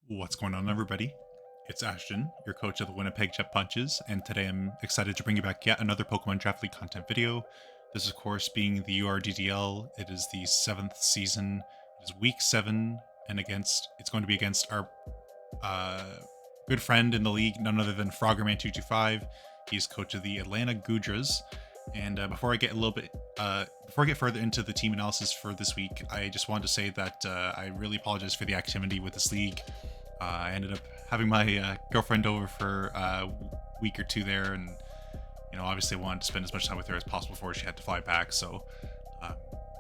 What's going on, everybody? It's Ashton, your coach of the Winnipeg Jet Punches, and today I'm excited to bring you back yet another Pokemon Draft League content video. This, of course, being the URDDL. It is the 7th season. It is week 7, and it's going to be against our good friend in the league, none other than Froggerman225. He's coach of the Atlanta Gudras. And before I get further into the team analysis for this week, I just wanted to say that I really apologize for the activity with this league. I ended up having my girlfriend over for a week or two there, and obviously I wanted to spend as much time with her as possible before she had to fly back. So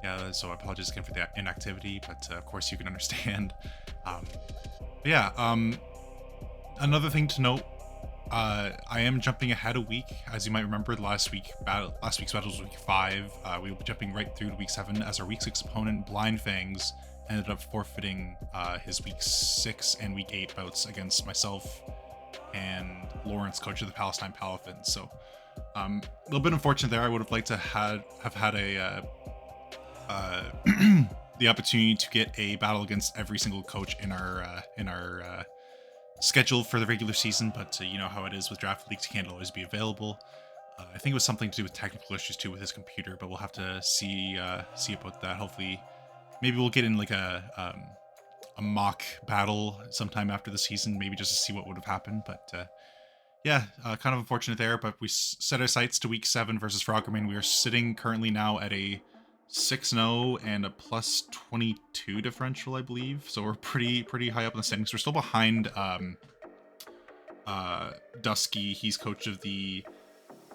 yeah, so I apologize again for the inactivity, but of course you can understand. Another thing to note. I am jumping ahead a week. As you might remember, last week's battle was week 5. We will be jumping right through to week 7 as our week 6 opponent, Blind Fangs, ended up forfeiting his week 6 and week 8 bouts against myself and Lawrence, coach of the Palestine Palafins. So a little bit unfortunate there. I would have liked to have had a the opportunity to get a battle against every single coach in our scheduled for the regular season, but you know how it is with draft leagues, can't always be available. I think it was something to do with technical issues too with his computer, but we'll have to see about that. Hopefully, maybe we'll get in like a mock battle sometime after the season, maybe just to see what would have happened. But yeah, kind of unfortunate there. But we set our sights to week 7 versus Froggerman. We are sitting currently now at a 6-0 and a plus 22 differential, I believe. So we're pretty high up in the standings. We're still behind Dusky. He's coach of the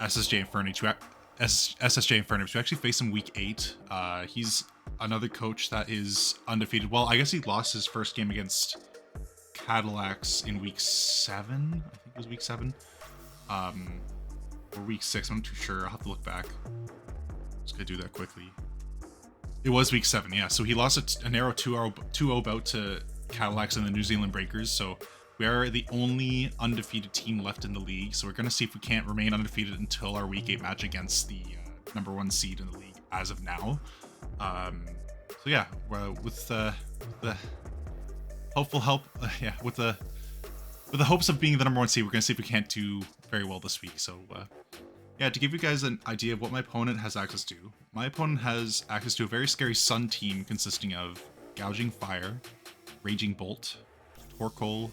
SSJ Infernus. We actually face him week 8. He's another coach that is undefeated. Well, I guess he lost his first game against Cadillacs in week 7. I think it was week 7. Or week 6. I'm not too sure. I'll have to look back. Just gonna do that quickly. It was week 7, yeah. So he lost a narrow 2-0 bout to Cadillacs and the New Zealand Breakers. So we are the only undefeated team left in the league. So we're going to see if we can't remain undefeated until our week 8 match against the number 1 seed in the league as of now. So yeah, with the hopeful help, with the hopes of being the number 1 seed, we're going to see if we can't do very well this week. So yeah, to give you guys an idea of what my opponent has access to, my opponent has access to a very scary Sun team consisting of Gouging Fire, Raging Bolt, Torkoal,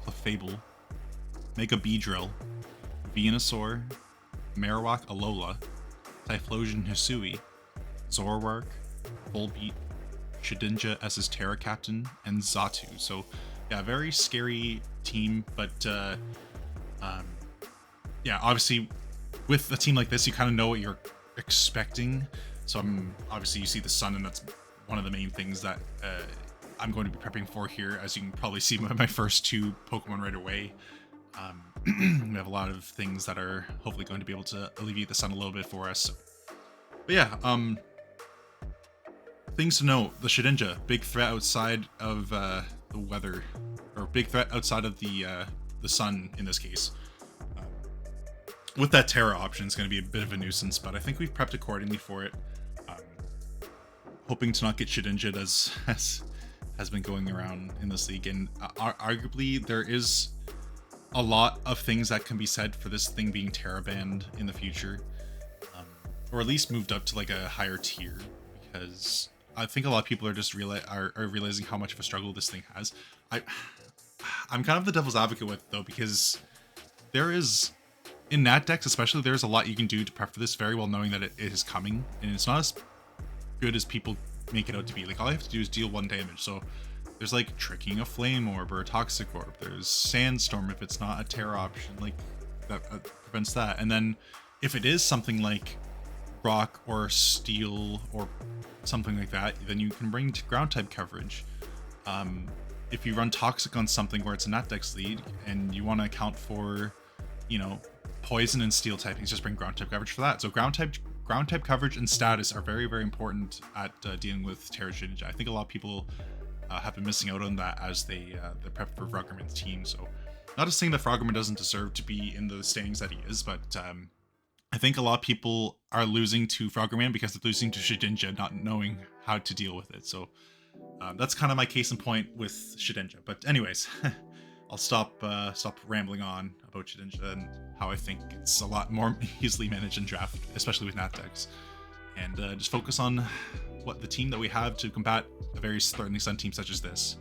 Clefable, Mega Beedrill, Venusaur, Marowak Alola, Typhlosion Hisui, Zoroark, Volbeat, Shedinja as his Terra Captain, and Xatu. So yeah, very scary team, but yeah, obviously with a team like this, you kind of know what you're expecting. So obviously you see the Sun, and that's one of the main things that I'm going to be prepping for here, as you can probably see by my first 2 Pokemon right away. We have a lot of things that are hopefully going to be able to alleviate the Sun a little bit for us. So, but yeah, things to note: the Shedinja, big threat outside of the weather, or big threat outside of the Sun in this case. With that Terra option, it's going to be a bit of a nuisance, but I think we've prepped accordingly for it. Hoping to not get Shedinja as has been going around in this league, and arguably there is a lot of things that can be said for this thing being Terra banned in the future, or at least moved up to like a higher tier, because I think a lot of people are just realizing how much of a struggle this thing has. I'm kind of the devil's advocate with it, though, because there is, in Nat decks especially, there's a lot you can do to prep for this, very well knowing that it is coming, and it's not as good as people make it out to be. Like, all I have to do is deal 1 damage. So there's like tricking a Flame Orb or a Toxic Orb. There's Sandstorm if it's not a Terra option, like that prevents that. And then if it is something like Rock or Steel or something like that, then you can bring ground type coverage. If you run Toxic on something where it's a Nat Dex lead and you want to account for, Poison and Steel typings, just bring ground type coverage for that. So ground type coverage and status are very, very important at dealing with Terra Shedinja. I think a lot of people have been missing out on that as they prep for Froggerman's team. So not just saying that Froggerman doesn't deserve to be in the standings that he is, but I think a lot of people are losing to Froggerman because they're losing to Shedinja, not knowing how to deal with it. So that's kind of my case in point with Shedinja. But anyways, I'll stop rambling on about Shedinja and how I think it's a lot more easily managed in draft, especially with Nat decks, and just focus on what the team that we have to combat a very threatening Sun team such as this.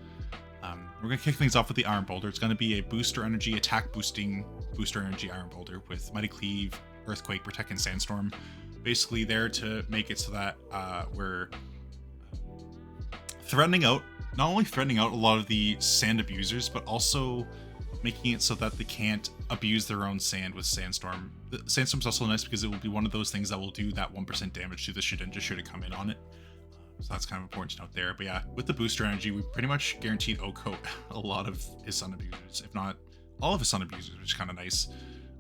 We're going to kick things off with the Iron Boulder. It's going to be a booster energy, attack boosting booster energy Iron Boulder with Mighty Cleave, Earthquake, Protect, and Sandstorm. Basically there to make it so that we're not only threatening out a lot of the sand abusers, but also making it so that they can't abuse their own sand with Sandstorm. The Sandstorm's also nice because it will be one of those things that will do that 1% damage to the Shedinja should it come in on it. So that's kind of important to note there. But yeah, with the booster energy, we pretty much guaranteed Oko a lot of his Sun abusers, if not all of his Sun abusers, which is kind of nice.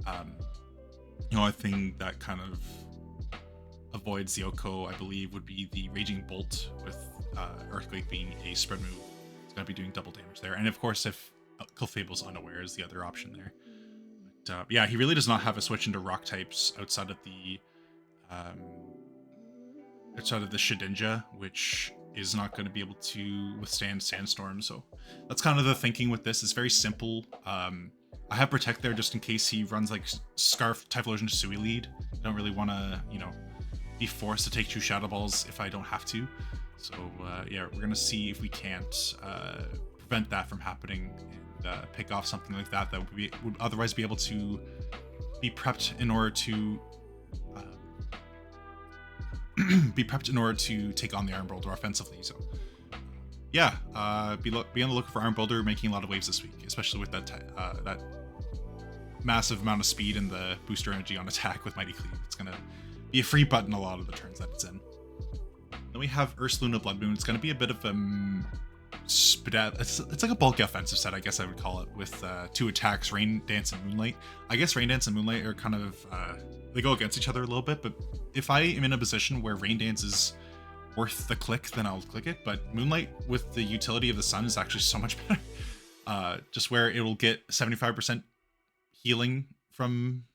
The only thing that kind of avoids the Oko, I believe, would be the Raging Bolt with Earthquake being a spread move. It's going to be doing double damage there. And of course, if Clefable's unaware is the other option there. But yeah, he really does not have a switch into rock types outside of the Shedinja, which is not going to be able to withstand Sandstorm. So that's kind of the thinking with this. It's very simple. I have Protect there just in case he runs like Scarf, Typhlosion to Sui lead. I don't really want to, be forced to take 2 Shadow Balls if I don't have to. So yeah, we're going to see if we can't prevent that from happening and pick off something like that would otherwise be able to be prepped in order to take on the Iron Boulder offensively. So yeah, be on the lookout for Iron Boulder making a lot of waves this week, especially with that massive amount of speed and the booster energy on attack with Mighty Cleave. It's gonna be a free button a lot of the turns that it's in. Then we have URSALUNA BLOODMOON. It's gonna be a bit of a it's like a bulky offensive set, I guess I would call it, with 2 attacks, Rain Dance and Moonlight. I guess Rain Dance and Moonlight are kind of they go against each other a little bit, but if I am in a position where Rain Dance is worth the click, then I'll click it. But Moonlight with the utility of the sun is actually so much better. Just where it will get 75% healing from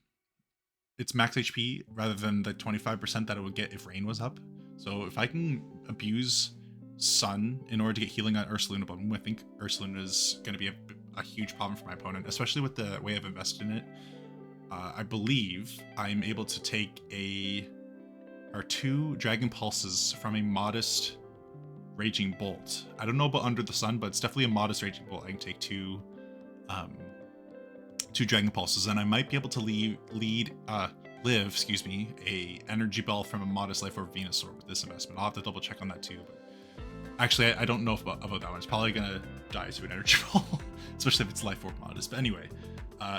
its max HP rather than the 25% that it would get if Rain was up. So if I can abuse Sun in order to get healing on URSALUNA BLOODMOON, I think URSALUNA is going to be a huge problem for my opponent, especially with the way I've invested in it. I believe I'm able to take 2 Dragon Pulses from a modest Raging Bolt. I don't know about Under the Sun, but it's definitely a modest Raging Bolt. I can take 2 Dragon Pulses, and I might be able to live a Energy Bell from a modest Life Orb Venusaur with this investment. I'll have to double check on that too. But actually, I don't know about that one. It's probably gonna die to an Energy Ball, especially if it's Life Orb modest. But anyway,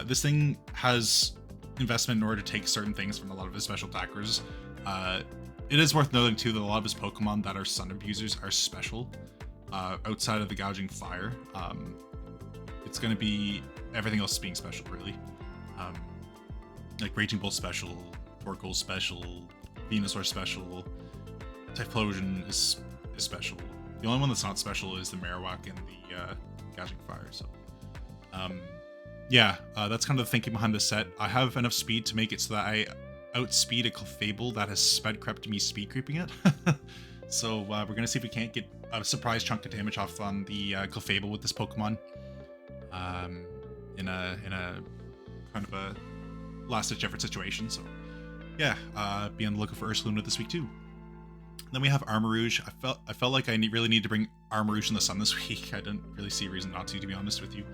this thing has investment in order to take certain things from a lot of his special attackers. It is worth noting too that a lot of his Pokemon that are Sun abusers are special. Outside of the Gouging Fire, it's going to be everything else being special, really. Like Raging Bolt special, Torkoal special, Venusaur special, Typhlosion is special. The only one that's not special is the Marowak and the Gouging Fire. So yeah, that's kind of the thinking behind this set. I have enough speed to make it so that I outspeed a Clefable that has sped crept me speed creeping it. So we're gonna see if we can't get a surprise chunk of damage off on the Clefable with this Pokemon. In a kind of a last-ditch effort situation. So yeah, be on the lookout for URSALUNA this week too. Then we have Armarouge. I felt like I really need to bring Armarouge in the sun this week. I didn't really see a reason not to be honest with you.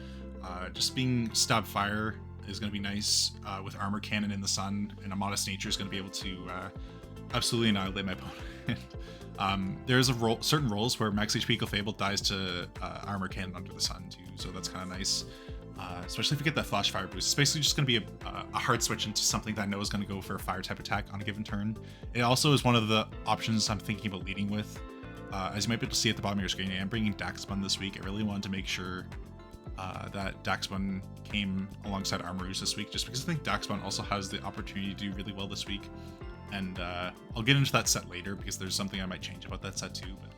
Just being Stab Fire is going to be nice with Armor Cannon in the sun, and a Modest Nature is going to be able to absolutely annihilate my opponent. There's certain roles where max HP Clefable dies to Armor Cannon under the sun too, so that's kind of nice. Especially if you get that Flash Fire boost. It's basically just going to be a hard switch into something that I know is going to go for a fire type attack on a given turn. It also is one of the options I'm thinking about leading with. As you might be able to see at the bottom of your screen, I'm bringing Daxbun this week. I really wanted to make sure that Daxbun came alongside Armarouge this week, just because I think Daxbun also has the opportunity to do really well this week. And I'll get into that set later because there's something I might change about that set too. But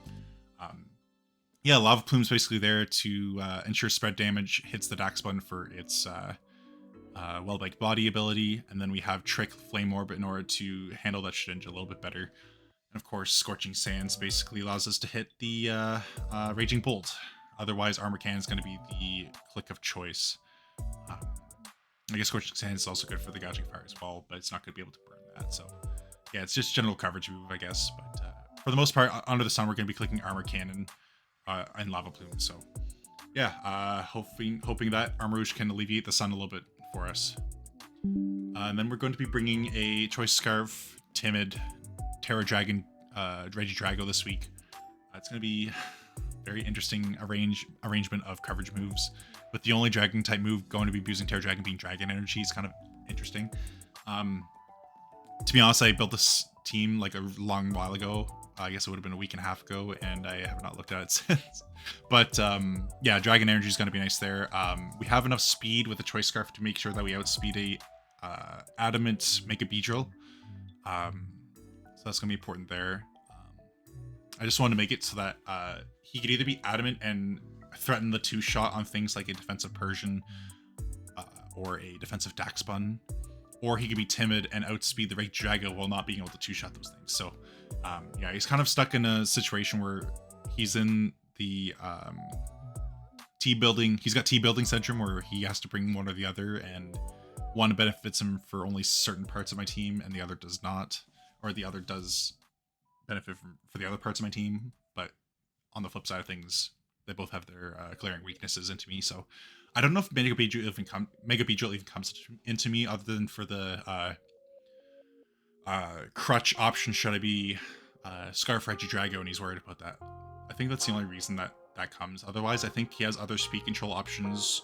yeah, Lava Plume's basically there to ensure spread damage hits the Daxbun for its well-baked body ability, and then we have Trick Flame Orb in order to handle that Shedinja a little bit better. And of course, Scorching Sands basically allows us to hit the Raging Bolt. Otherwise, Armor Cannon is going to be the click of choice. I guess Scorching Sands is also good for the Gouging Fire as well, but it's not going to be able to burn that. So yeah, it's just general coverage move, I guess. But for the most part, under the sun, we're going to be clicking Armor Cannon and Lava Plume. So yeah, hoping that Armor Rouge can alleviate the sun a little bit for us. And then we're going to be bringing a Choice Scarf, Timid, Terra Dragon, Regidrago this week. It's going to be very interesting arrangement of coverage moves, with the only dragon type move going to be using Terra Dragon being Dragon Energy is kind of interesting. To be honest, I built this team like a long while ago. I guess it would have been a week and a half ago, and I have not looked at it since. But yeah, Dragon Energy is going to be nice there. We have enough speed with the Choice Scarf to make sure that we outspeed a Adamant Mega Beedrill. So that's going to be important there. I just wanted to make it so that he could either be Adamant and threaten the 2-shot on things like a defensive Persian or a defensive Daxbun, or he could be Timid and outspeed the Regidrago while not being able to 2-shot those things. So yeah, he's kind of stuck in a situation where he's in the T-building. He's got T-building syndrome where he has to bring one or the other, and one benefits him for only certain parts of my team and the other does not, or the other does benefit for the other parts of my team. But on the flip side of things, they both have their glaring weaknesses into me. So I don't know if Mega Beedrill even comes into me other than for the crutch option. Should I be Scarf Regidrago and he's worried about that? I think that's the only reason that comes. Otherwise, I think he has other speed control options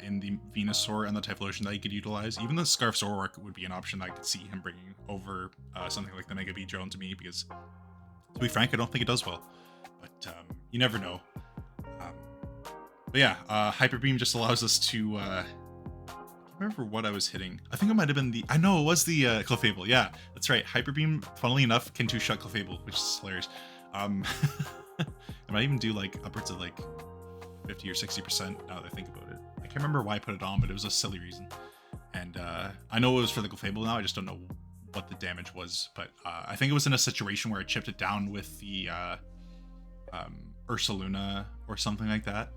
in the Venusaur and the Typhlosion that he could utilize. Even the Scarf Zoroark would be an option that I could see him bringing over something like the Mega Beedrill into me, because to be frank, I don't think it does well. But you never know. But yeah, Hyper Beam just allows us to I can't remember what I was hitting. I think it might have been I know it was the Clefable. Yeah, that's right. Hyper Beam, funnily enough, can 2-shot Clefable, which is hilarious. It might even do like upwards of like 50 or 60% now that I think about it. I can't remember why I put it on, but it was a silly reason. And I know it was for the Clefable now, I just don't know what the damage was. But I think it was in a situation where I chipped it down with the URSALUNA or something like that.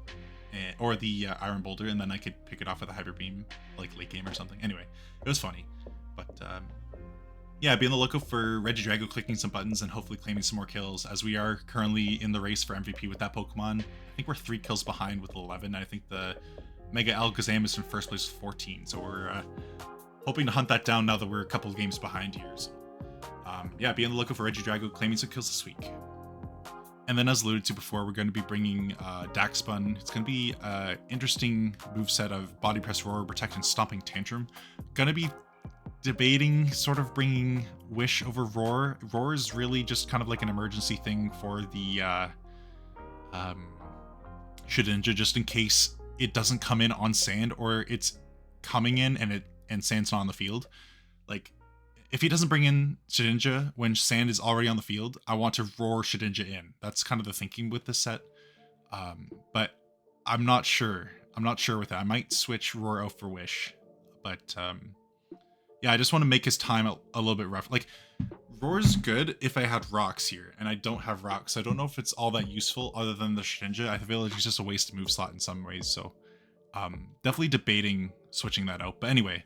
Or the Iron Boulder, and then I could pick it off with a Hyper Beam, like late game or something. Anyway, it was funny. But yeah, be on the lookout for Regidrago clicking some buttons and hopefully claiming some more kills, as we are currently in the race for MVP with that Pokemon. I think we're 3 kills behind with 11. I think the Mega Alakazam is in first place with 14, so we're hoping to hunt that down now that we're a couple of games behind here. So yeah, be on the lookout for Regidrago claiming some kills this week. And then, as alluded to before, we're going to be bringing Daxbun. It's going to be an interesting moveset of Body Press, Roar, Protect, and Stomping Tantrum. Going to be debating sort of bringing Wish over Roar. Roar is really just kind of like an emergency thing for the Shedinja, just in case it doesn't come in on sand, or it's coming in and sand's not on the field. Like, if he doesn't bring in Shedinja when sand is already on the field, I want to roar Shedinja in. That's kind of the thinking with this set. But I'm not sure. I'm not sure with that. I might switch Roar out for Wish. But yeah, I just want to make his time a little bit rough. Like, Roar's good if I had rocks here, and I don't have rocks. I don't know if it's all that useful other than the Shedinja. I feel like it's just a waste of move slot in some ways. So definitely debating switching that out. But anyway,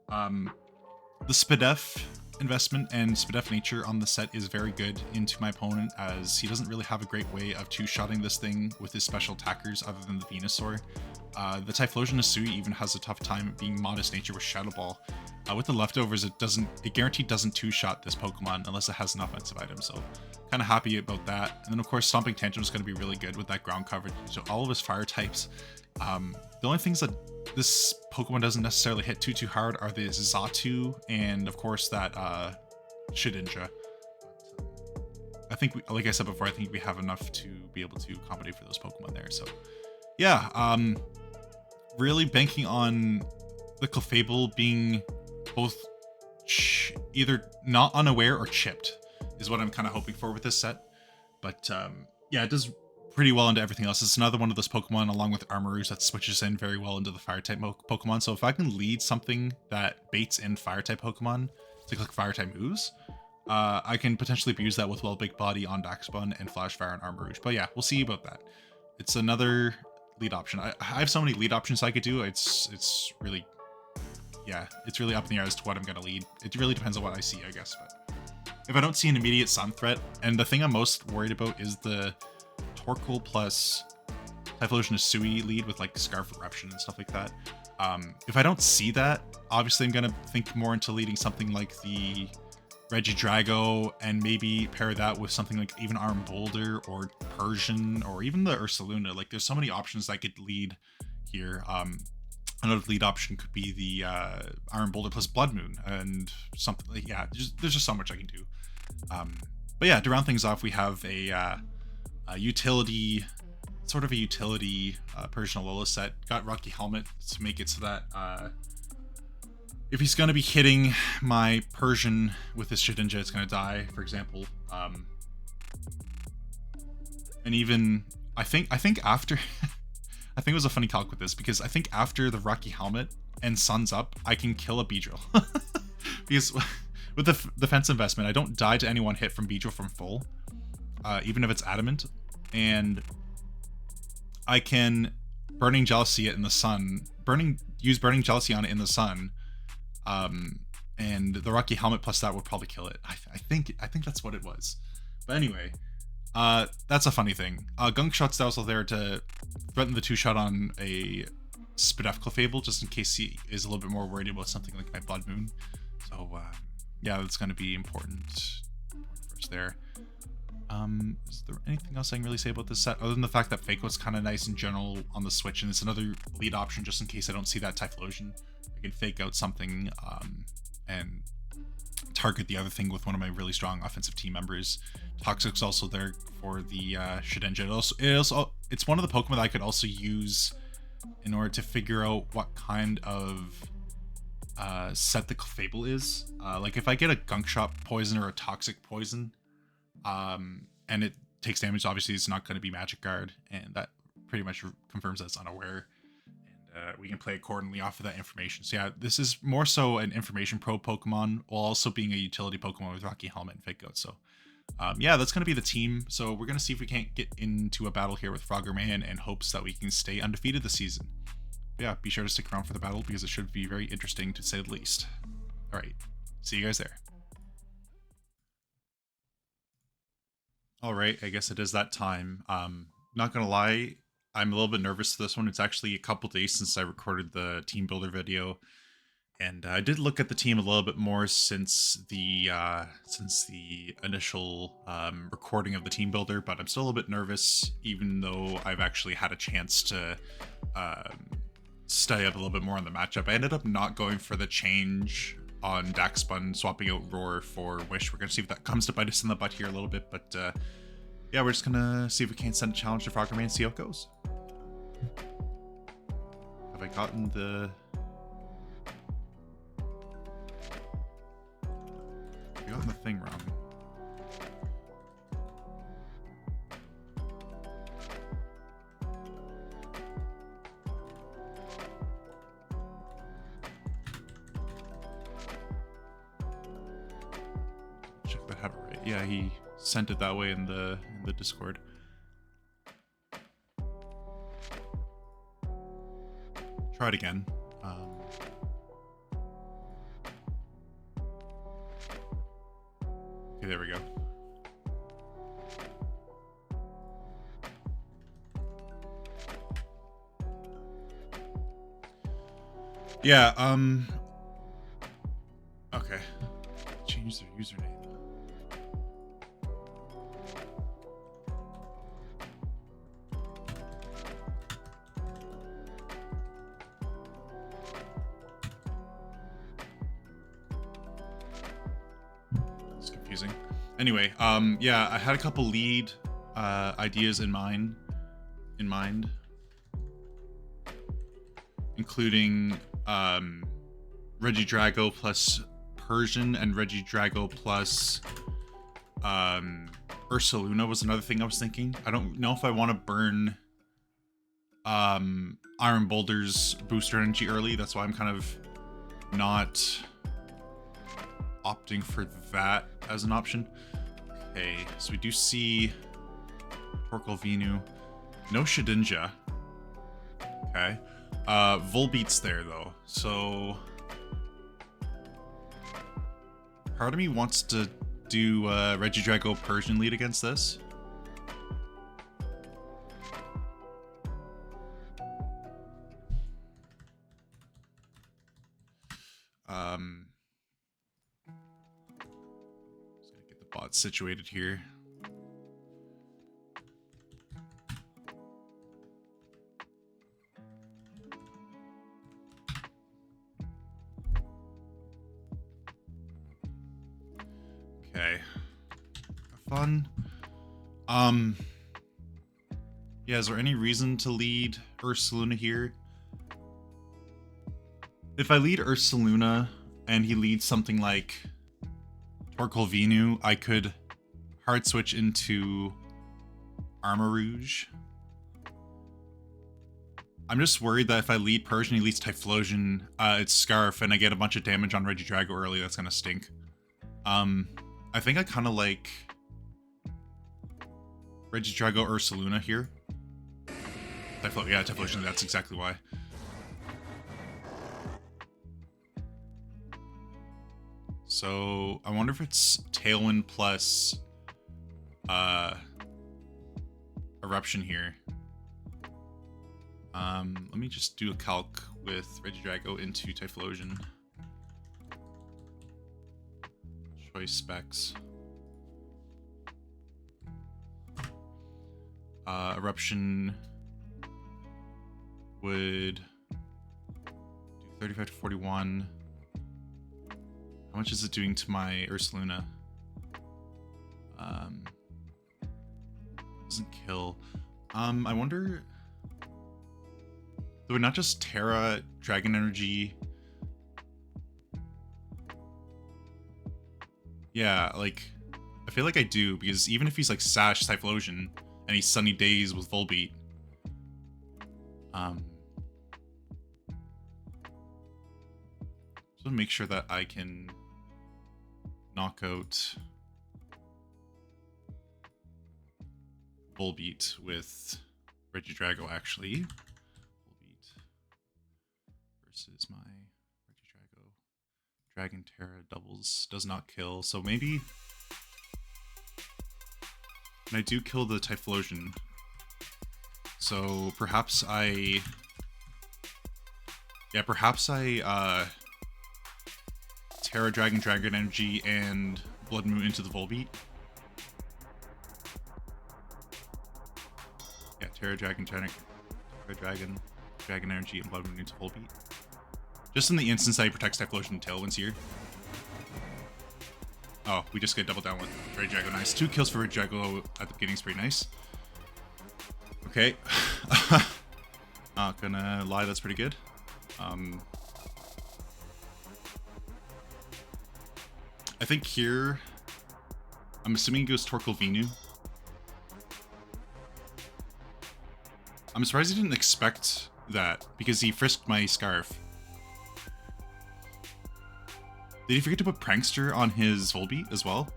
the Spadef investment and Spadef nature on the set is very good into my opponent, as he doesn't really have a great way of 2-shotting this thing with his special attackers other than the Venusaur. The Typhlosion Asui even has a tough time being Modest Nature with Shadow Ball. With the leftovers, it guaranteed doesn't 2-shot this Pokemon unless it has an offensive item, so kind of happy about that. And then of course Stomping Tantrum is going to be really good with that ground coverage, so all of his fire types. The only things that this Pokemon doesn't necessarily hit too hard are the Xatu and of course that Shedinja. I think, like I said before, I think we have enough to be able to accommodate for those Pokemon there. So yeah, really banking on the Clefable being both either not unaware or chipped is what I'm kind of hoping for with this set. But yeah, it does pretty well into everything else. It's another one of those Pokemon along with Armarouge that switches in very well into the Fire-type Pokemon. So if I can lead something that baits in Fire-type Pokemon to click Fire-type moves, I can potentially abuse that with Big Body on Daxbun and Flash Fire and Armarouge. But yeah, we'll see about that. It's another lead option. I have so many lead options I could do. It's really, yeah, it's really up in the air as to what I'm going to lead. It really depends on what I see, I guess. But if I don't see an immediate Sun threat, and the thing I'm most worried about is the Torkoal plus Typhlosion Asui lead with like Scarf Eruption and stuff like that. If I don't see that, obviously I'm going to think more into leading something like the Regidrago and maybe pair that with something like even Arm Boulder or Persian or even the URSALUNA. Like there's so many options I could lead here. Another lead option could be the Iron Boulder plus Blood Moon and something like, yeah, there's just so much I can do. But yeah, to round things off, we have a utility, sort of a utility Persian Alola set. Got Rocky Helmet to make it so that if he's going to be hitting my Persian with his Shedinja, it's going to die, for example. And even, I think after, I think it was a funny talk with this, because I think after the Rocky Helmet and Sun's Up, I can kill a Beedrill. Because with the defense investment, I don't die to any one hit from Beedrill from full, even if it's adamant. And I can Burning Jealousy it in the sun, use Burning Jealousy on it in the sun, and the Rocky Helmet plus that would probably kill it. I think that's what it was. But anyway, that's a funny thing. Gunk Shot's also there to threaten the 2-shot on a Spadef Clefable, just in case he is a little bit more worried about something like my Blood Moon. So yeah, that's going to be important for us there. Is there anything else I can really say about this set other than the fact that Fake Out's kind of nice in general on the Switch, and it's another lead option just in case I don't see that Typhlosion. I can Fake Out something and target the other thing with one of my really strong offensive team members. Toxic's also there for the Shedinja. It's one of the Pokemon that I could also use in order to figure out what kind of set the Clefable is. Like if I get a Gunk Shot poison or a Toxic poison, and it takes damage, obviously it's not going to be Magic Guard, and that pretty much confirms that it's unaware, and we can play accordingly off of that information. So yeah, this is more so an information pro Pokemon while also being a utility Pokemon with Rocky Helmet and Fake Out. So yeah, that's going to be the team. So we're going to see if we can't get into a battle here with Froggerman in hopes that we can stay undefeated this season. But yeah, be sure to stick around for the battle because it should be very interesting to say the least. All right, see you guys there. All right, I guess it is that time. Not gonna lie, I'm a little bit nervous for this one. It's actually a couple days since I recorded the team builder video, and I did look at the team a little bit more since the initial recording of the team builder, but I'm still a little bit nervous, even though I've actually had a chance to study up a little bit more on the matchup. I ended up not going for the change on Daxbun, swapping out Roar for Wish. We're gonna see if that comes to bite us in the butt here a little bit, but yeah, we're just gonna see if we can't send a challenge to Froggerman and see how it goes. Have I gotten the... I've gotten the thing wrong. Yeah, he sent it that way in the Discord. Try it again. Okay, there we go. Yeah, okay. Change their username. Anyway, yeah, I had a couple lead ideas in mind, including Regidrago plus Persian and Regidrago plus URSALUNA was another thing I was thinking. I don't know if I want to burn Iron Boulder's booster energy early. That's why I'm kind of not opting for that as an option. Okay, so we do see Torkoal Venu. No Shedinja. Okay. Volbeat's there though, so part of me wants to do Regidrago Persian lead against this. Just gonna get the bot situated here. Okay. Have fun. Yeah, is there any reason to lead URSALUNA here? If I lead URSALUNA and he leads something like Torkoal Venu, I could hard switch into Armor Rouge. I'm just worried that if I lead Persian, he leads Typhlosion, it's Scarf, and I get a bunch of damage on Regidrago early, that's gonna stink. I think I kind of like Regidrago URSALUNA here. Yeah, Typhlosion, that's exactly why. So, I wonder if it's Tailwind plus Eruption here. Let me just do a calc with Regidrago into Typhlosion. Choice specs. Eruption would do 35 to 41. How much is it doing to my URSALUNA? Doesn't kill. I wonder, do we not just Terra Dragon Energy? Yeah, like, I feel like I do, because even if he's like Sash Typhlosion and he's Sunny Days with Volbeat, so make sure that I can knock out Volbeat with Regidrago, actually. Volbeat versus my Regidrago. Dragon Terra doubles, does not kill, so maybe... And I do kill the Typhlosion. So perhaps I... Yeah, perhaps I, Terra Dragon Energy and Blood Moon into the Volbeat. Yeah, Terra Dragon Energy and Blood Moon into Volbeat. Just in the instance that he protects Typhlosion and Tailwinds here. Oh, we just get double down with Regidrago. Nice. 2 kills for Regidrago at the beginning is pretty nice. Okay. Not gonna lie, that's pretty good. I think here, I'm assuming it goes Torkoal Venu. I'm surprised he didn't expect that, because he frisked my Scarf. Did he forget to put Prankster on his Volbeat as well?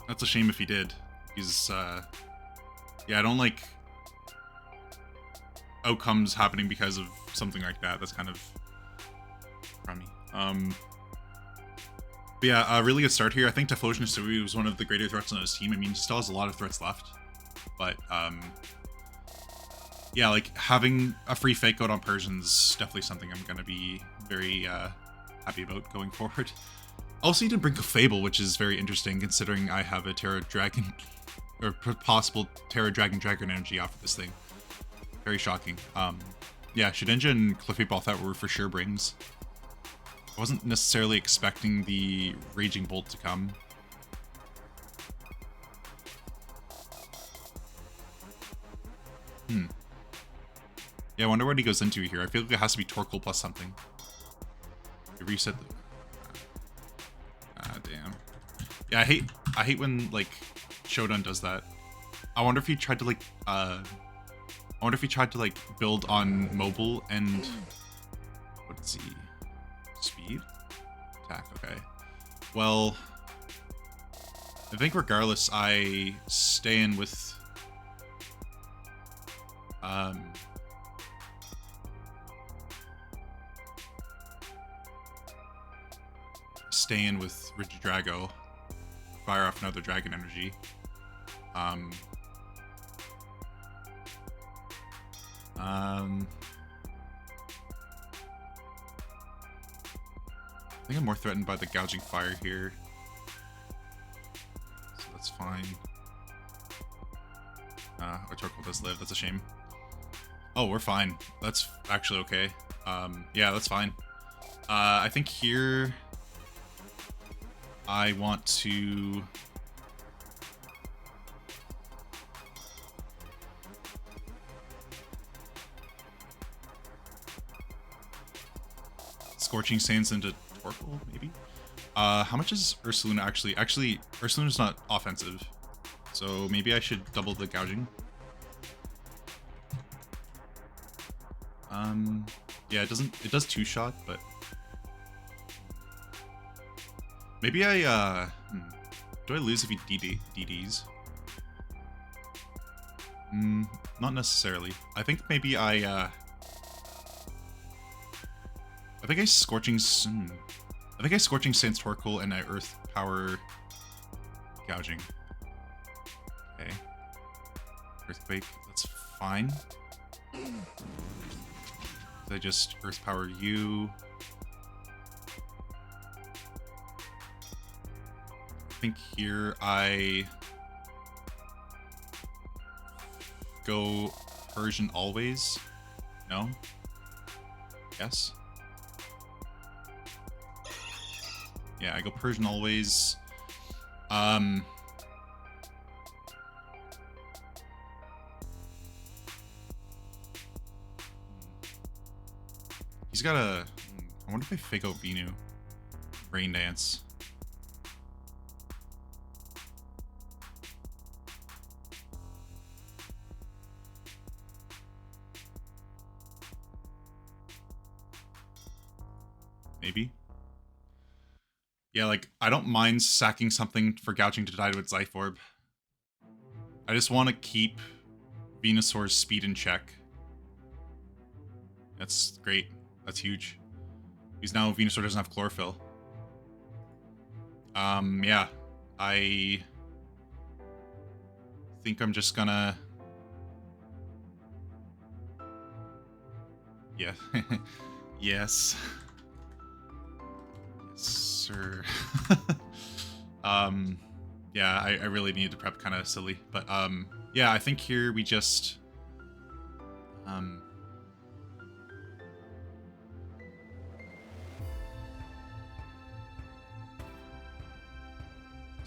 That's a shame if he did. Because, yeah, I don't like outcomes happening because of something like that. That's kind of crummy. But yeah, really good start here. I think Typhlosion Hisui was one of the greater threats on his team. I mean, he still has a lot of threats left. But, yeah, like, having a free fake out on Persian's definitely something I'm going to be very happy about going forward. Also, he didn't bring Fable, which is very interesting, considering I have a Terra Dragon, or possible Terra Dragon energy off of this thing. Very shocking. Yeah, Shedinja and Clefairy I thought were for sure brings. I wasn't necessarily expecting the Raging Bolt to come. Yeah, I wonder what he goes into here. I feel like it has to be Torkoal plus something. Reset the... Ah, damn. Yeah, I hate when, like, Shodan does that. I wonder if he tried to, like, build on mobile and... What's he? Speed? Attack, okay. Well... I think regardless, I stay in with... Stay in with Regidrago. Fire off another Dragon Energy. I think I'm more threatened by the Gouging Fire here. So that's fine. Our Torkoal does live, that's a shame. Oh, we're fine. That's actually okay. Yeah, that's fine. I think here... I want to... Scorching Sands into Torkoal, maybe? How much is URSALUNA actually? Actually, URSALUNA's not offensive. So maybe I should double the gouging. Yeah, it does two-shot, but... Maybe I, do I lose if he DDs? Not necessarily. I think maybe I think I Scorching Sands Torkoal and I Earth Power Gouging. Okay. Earthquake, that's fine. So I just Earth Power you. I think here I go Persian always. No? Yes? Yeah, I go Persian always. He's got a... I wonder if I fake out Venu. Rain Dance. Maybe. Yeah, like, I don't mind sacking something for gouging to die to its Life Orb. I just want to keep Venusaur's speed in check. That's great. That's huge. Because now Venusaur doesn't have Chlorophyll. Yeah. I think I'm just gonna... Yeah. Yes. Yes, sir. Yeah, I really needed to prep kind of silly. But, yeah, I think here we just...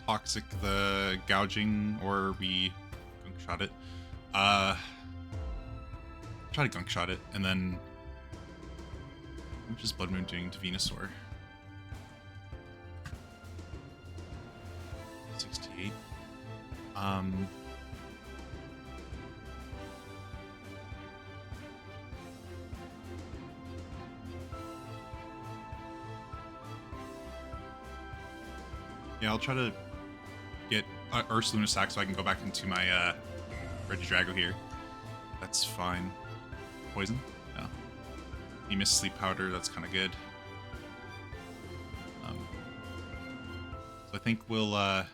Toxic the gouging, or we gunk shot it. Try to gunk shot it, and then what is BLOODMOON doing to Venusaur? 68. Yeah, I'll try to get URSALUNA sack so I can go back into my Regidrago here. That's fine. Poison? No. He missed Sleep Powder, that's kind of good. So I think we'll... Okay,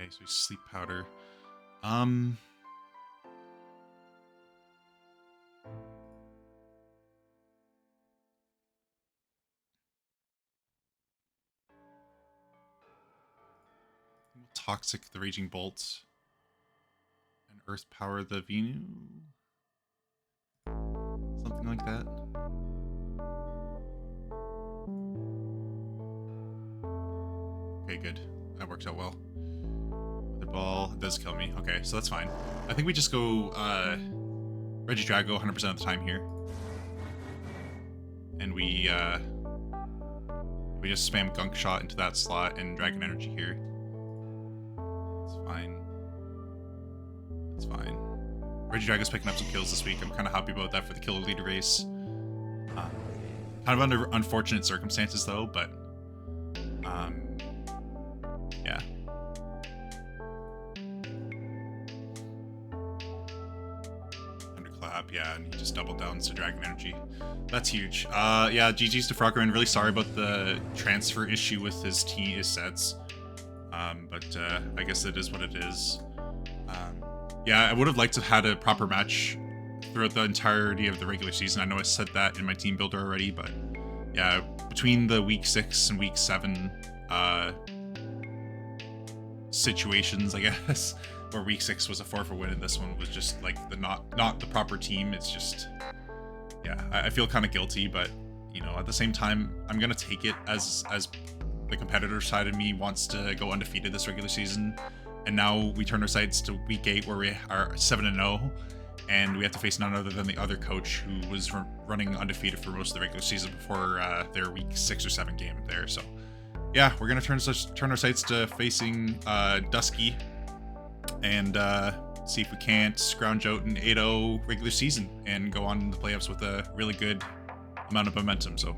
so we Sleep Powder. We'll Toxic the Raging Bolt. And Earth Power the Venu? Something like that. Okay, good. That works out well. Rocket Ball does kill me. Okay, so that's fine. I think we just go Regidrago 100% of the time here. And we just spam Gunk Shot into that slot and Dragon Energy here. It's fine. It's fine. Regidrago's picking up some kills this week. I'm kind of happy about that for the killer leader race. Kind of under unfortunate circumstances though, but yeah. Thunderclap, yeah, and he just doubled down to Dragon Energy. That's huge. Yeah, GG's to Froggerman. Really sorry about the transfer issue with his sets. But I guess it is what it is. Yeah, I would have liked to have had a proper match throughout the entirety of the regular season. I know I said that in my team builder already, but yeah, between the week 6 and week 7 situations, I guess, where week 6 was a 4-for win and this one was just like the not the proper team. It's just, yeah, I feel kind of guilty, but you know, at the same time, I'm gonna take it as the competitor side of me wants to go undefeated this regular season, and now we turn our sights to week 8 where we are 7-0. And we have to face none other than the other coach who was running undefeated for most of the regular season before their week 6 or 7 game there. So, yeah, we're gonna turn our sights to facing Dusky and see if we can't scrounge out an 8-0 regular season and go on to the playoffs with a really good amount of momentum. So,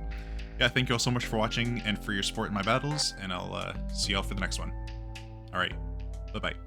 yeah, thank you all so much for watching and for your support in my battles, and I'll see you all for the next one. All right, bye-bye.